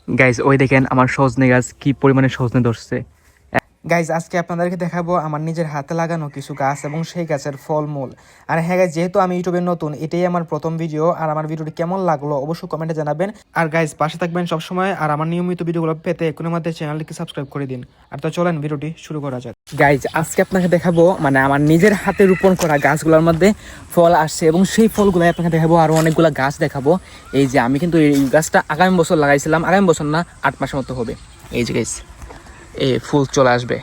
Guys ওই দেখেন আমার সজনে গাছ কি পরিমাণে সজনে ধরছে। গাইজ আজকে আপনাদেরকে দেখাবো আমার নিজের হাতে লাগানো কিছু গাছ এবং সেই গাছের ফলমূল। আর হ্যাঁ গাইজ, যেহেতু আমি ইউটিউবে নতুন, এটাই আমার প্রথম ভিডিও। আর আমার ভিডিওটি কেমন লাগলো অবশ্যই কমেন্টে জানাবেন। আর গাইজ পাশে থাকবেন সবসময়। আর আমার নিয়মিত ভিডিওগুলো পেতে এখনই মধ্যে চ্যানেলটিকে সাবস্ক্রাইব করে দিন। আর তো চলেন ভিডিওটি শুরু করা যাক। গাইজ আজকে আপনাকে দেখাবো মানে আমার নিজের হাতে রোপণ করা গাছগুলোর মধ্যে ফল আসছে এবং সেই ফলগুলো আপনাকে দেখাবো। আরও অনেকগুলো গাছ দেখাবো। এই যে আমি কিন্তু এই গাছটা আগামী বছর লাগাইছিলাম, আগামী বছর না 8 মাসের মতো হবে। এই যে গাইজ এই ফুল চলে আসবে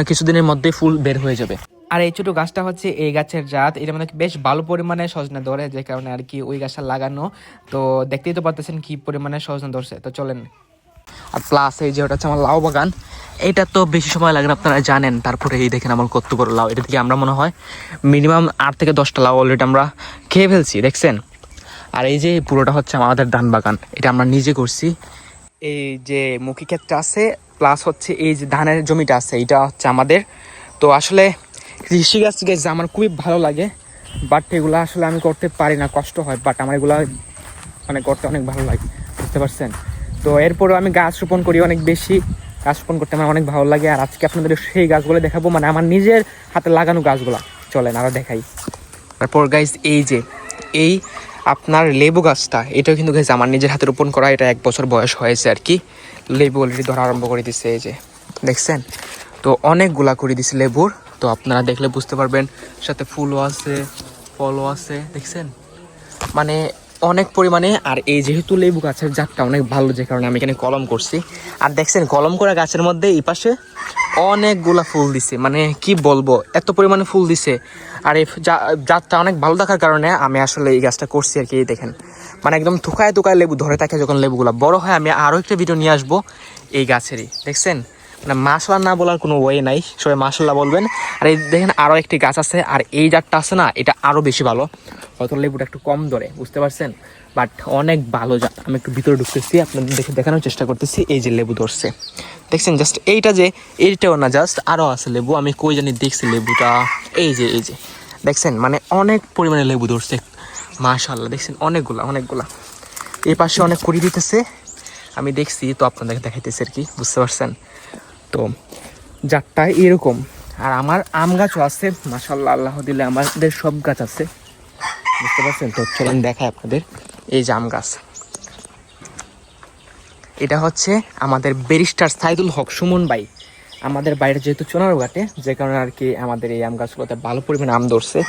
কিছুদিনের মধ্যে ফুল বের হয়ে যাবে। আর এই ছোট গাছটা হচ্ছে এই গাছের জাত, এটার মধ্যে বেশ ভালো পরিমাণে সজনে ধরে, যে কারণে আর কি ওই গাছটা লাগানো। তো দেখতেই তো পারতেছেন কি পরিমাণে সজনে ধরছে। তো চলেন। আর প্লাস এই যে ওটা হচ্ছে আমার লাউ বাগান। এটা তো বেশি সময় লাগে না, আপনারা জানেন। তারপরে এই দেখেন আমার কত বড় লাউ। এটা থেকে আমরা মনে হয় মিনিমাম 8 থেকে 10টা লাউ অলরেডি আমরা খেয়ে ফেলছি, দেখছেন। আর এই যে পুরোটা হচ্ছে আমাদের ধান বাগান, এটা আমরা নিজে করছি। এই যে মুখী ক্ষেতটা আছে প্লাস হচ্ছে এই যে ধানের জমিটা আছে, এটা হচ্ছে আমাদের। তো আসলে কৃষিকাজ আমার খুবই ভালো লাগে, বাট এগুলো আসলে আমি করতে পারি না, কষ্ট হয়। বাট আমার এগুলো মানে করতে অনেক ভালো লাগে, বুঝতে পারছেন। তো এরপরেও আমি গাছ রোপণ করি অনেক বেশি, গাছ রোপণ করতে আমার অনেক ভালো লাগে। আর আজকে আপনাদের সেই গাছগুলো দেখাবো, মানে আমার নিজের হাতে লাগানো গাছগুলা। চলেন আরও দেখাই। তারপর গাইজ এই যে এই আপনার লেবু গাছটা, এটাও কিন্তু গাইজ আমার নিজের হাতে রোপণ করা। এটা 1 বছর বয়স হয়েছে আর কি। লেবু অলরেডি ধরা আরম্ভ করে দিচ্ছে, এই যে দেখছেন। তো অনেকগুলা করে দিছে লেবুর। তো আপনারা দেখলে বুঝতে পারবেন, সাথে ফুলও আছে, ফলও আছে, দেখছেন মানে অনেক পরিমাণে। আর এই যেহেতু লেবু গাছের জাতটা অনেক ভালো, যে কারণে আমি এখানে কলম করছি। আর দেখছেন কলম করা গাছের মধ্যে এই পাশে অনেকগুলা ফুল দিছে, মানে কি বলবো, এত পরিমাণে ফুল দিছে। আর এই জাতটা অনেক ভালো থাকার কারণে আমি আসলে এই গাছটা করছি আর কি। দেখেন মানে একদম থুকায় থুকায় লেবু ধরে থাকে। যখন লেবুগুলো বড় হয় আমি আরও একটা ভিডিও নিয়ে আসবো এই গাছেরই, দেখছেন। মানে মাশাআল্লাহ না বলার কোনো ওয়ে নাই, সবাই মাশাআল্লাহ বলবেন। আর এই দেখেন আরও একটি গাছ আছে, আর এই জাতটা আছে না, এটা আরও বেশি ভালো। হয়তো লেবুটা একটু কম ধরে, বুঝতে পারছেন, বাট অনেক ভালো জাত। আমি একটু ভিতরে ঢুকতেছি, আপনাদের দেখানোর চেষ্টা করতেছি। এই যে লেবু ধরছে, দেখছেন। জাস্ট এইটা যে এইটাও না, জাস্ট আরও আছে লেবু। আমি কই জানি দেখছি লেবুটা, এই যে দেখছেন, মানে অনেক পরিমাণে লেবু ধরছে, মাশাআল্লাহ। দেখছেন অনেকগুলা এই পাশে অনেক করি দিতেছে, আমি দেখছি। তো আপনাদের দেখাইতেছি আর কি, বুঝতে পারছেন। তো জাতটা এরকম। আর আমার আম গাছও আছে, মাশাআল্লাহ, আল্লাহ দিলে আমাদের সব গাছ আছে, বুঝতে পারছেন। তো চলেন দেখায় আপনাদের। এই যে আম গাছ, এটা হচ্ছে আমাদের ব্যারিস্টার সাইদুল হক সুমন ভাই। আমাদের বাইরে যেহেতু চুনারুঘাটে, যে কারণে আর কি আমাদের এই আম গাছগুলোতে ভালো পরিমাণে আম ধরছে।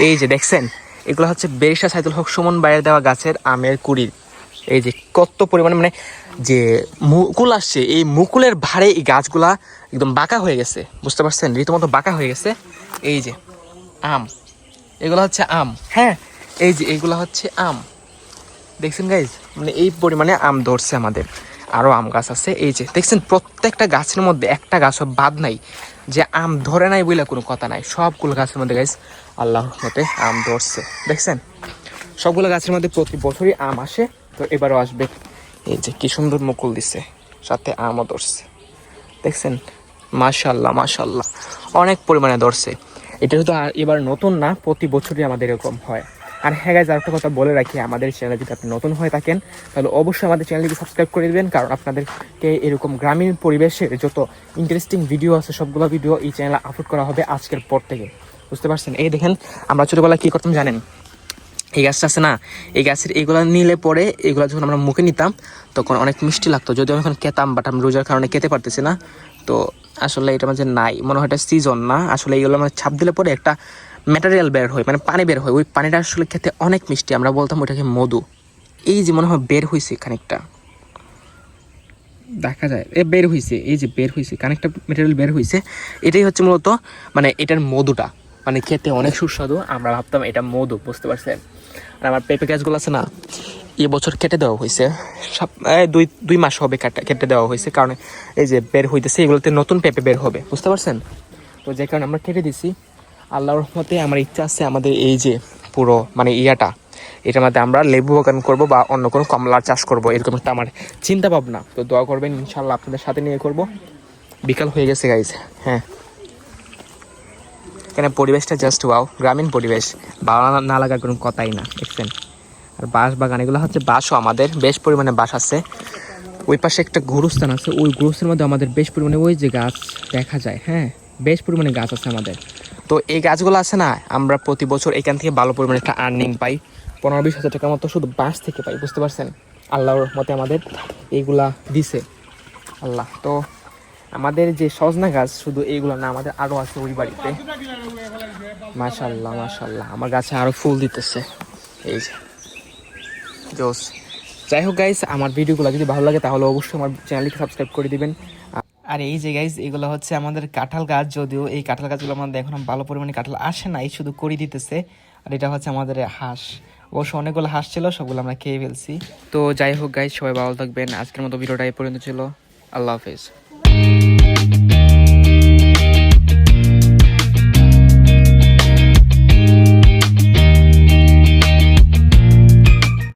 এই যে দেখছেন, এগুলো হচ্ছে ব্যারিস্টার সাইদুল হক সুমন ভাইয়ের দেওয়া গাছের আমের কুড়ি। এই যে কত পরিমাণে মানে যে মুকুল আসছে, এই মুকুলের ভারে এই গাছগুলা একদম বাঁকা হয়ে গেছে, বুঝতে পারছেন, রীতিমতো বাঁকা হয়ে গেছে। এই যে আম, এগুলো হচ্ছে আম, হ্যাঁ, এই যে এইগুলো হচ্ছে আম, দেখছেন গাইজ, মানে এই পরিমাণে আম ধরছে আমাদের। আরও আম গাছ আছে, এই যে দেখছেন, প্রত্যেকটা গাছের মধ্যে একটা গাছও বাদ নাই যে আম ধরে নাই বলে কোনো কথা নাই। সবগুলো গাছের মধ্যে গাইজ আল্লাহর রহমতে আম ধরছে, দেখছেন। সবগুলো গাছের মধ্যে প্রতি বছরই আম আসে, তো এবারও আসবে। এই যে কি সুন্দর মুকুল দিছে, সাথে আমও ধরছে, দেখছেন। মাশাআল্লাহ অনেক পরিমাণে ধরছে। এটা শুধু এবার নতুন না, প্রতি বছরই আমাদের এরকম হয়। আর হ্যাঁ গাইজ, আরেকটা কথা বলে রাখি, আমাদের চ্যানেলে যদি আপনি নতুন হয়ে থাকেন তাহলে অবশ্যই আমাদের চ্যানেলটিকে সাবস্ক্রাইব করে দেবেন, কারণ আপনাদেরকে এরকম গ্রামীণ পরিবেশের যত ইন্টারেস্টিং ভিডিও আছে সবগুলো ভিডিও এই চ্যানেলে আপলোড করা হবে আজকের পর থেকে, বুঝতে পারছেন। এই দেখেন, আমরা ছোটোবেলায় কী করতাম জানেন, এই গাছটা আছে না, এই গাছের এইগুলো নিলে পরে এগুলো যখন আমরা মুখে নিতাম তখন অনেক মিষ্টি লাগতো। যদিও আমি এখন খেতাম, বাট আমি রোজার কারণে খেতে পারতেছি না। তো আসলে এটা মাঝে নাই, মনে হয় এটা সিজন না। আসলে এইগুলো মানে ছাপ দিলে পরে একটা ম্যাটেরিয়াল বের হয়, মানে পানি বের হয়, ওই পানিটা আসলে খেতে অনেক মিষ্টি। আমরা বলতাম ওইটাকে মধু। এই যে মনে হয় বের হয়েছে খানিকটা, দেখা যায় বের হয়েছে, এই যে বের হয়েছে খানিকটা ম্যাটেরিয়াল বের হয়েছে। এটাই হচ্ছে মূলত মানে এটার মধুটা, মানে খেতে অনেক সুস্বাদু। আমরা ভাবতাম এটা মধু, বুঝতে পারছেন। আর আমার পেঁপে গাছগুলো আছে না, এবছর কেটে দেওয়া হয়েছে, সব দুই মাস হবে কেটে দেওয়া হয়েছে, কারণ এই যে বের হইতেছে, এগুলোতে নতুন পেঁপে বের হবে, বুঝতে পারছেন। তো যে কারণে আমরা কেটে দিছি। আল্লাহর রহমতে আমার ইচ্ছা আছে আমাদের এই যে পুরো মানে এটার মধ্যে আমরা লেবু বাগান করব বা অন্য কোনো কমলার চাষ করব, এরকম একটা আমার চিন্তা ভাবনা। তো দোয়া করবেন, ইনশাল্লাহ আপনাদের সাথে নিয়ে করব। বিকাল হয়ে গেছে গাইজ, হ্যাঁ, এখানে পরিবেশটা জাস্ট ওয়াও, গ্রামীণ পরিবেশ, ভালো না লাগার কোনো কথাই না, দেখছেন। আর বাঁশ বাগান, এগুলো হচ্ছে বাঁশও, আমাদের বেশ পরিমাণে বাঁশ আছে। ওই পাশে একটা গোরস্থান আছে, ওই গোরস্থানের মধ্যে আমাদের বেশ পরিমাণে ওই যে গাছ দেখা যায়, হ্যাঁ বেশ পরিমাণে গাছ আছে আমাদের। তো এই গাছগুলো আছে না, আমরা প্রতি বছর এখান থেকে ভালো পরিমাণে একটা আর্নিং পাই, 15-20 হাজার টাকার মতো শুধু বাঁশ থেকে পাই, বুঝতে পারছেন? আল্লাহর মতে আমাদের এইগুলা দিছে আল্লাহ। তো আমাদের যে সজনা গাছ শুধু এইগুলো না, আমাদের আরও আছে ওই বাড়িতে। মাশাল্লাহ মাশাল্লাহ, আমার গাছে আরও ফুল দিতেছে, এই যে জোস। যাই হোক গাইস, আমার ভিডিওগুলো যদি ভালো লাগে তাহলে অবশ্যই আমার চ্যানেলকে সাবস্ক্রাইব করে দিবেন। আর এই যে গাইস, এগুলো হচ্ছে আমাদের কাঁঠাল গাছ, যদিও এই কাঁঠাল গাছগুলো আমাদের এখন ভালো পরিমাণে কাঁঠাল আসে নাই, শুধু করি দিতেছে। আর এটা হচ্ছে আমাদের হাঁস, অবশ্য অনেকগুলো হাঁস ছিল, সবগুলো আমরা খেয়ে ফেলছি। তো যাই হোক গাইস, সবাই ভালো থাকবেন। আজকের মতো ভিডিওটা এই পর্যন্ত ছিল। আল্লাহ হাফেজ।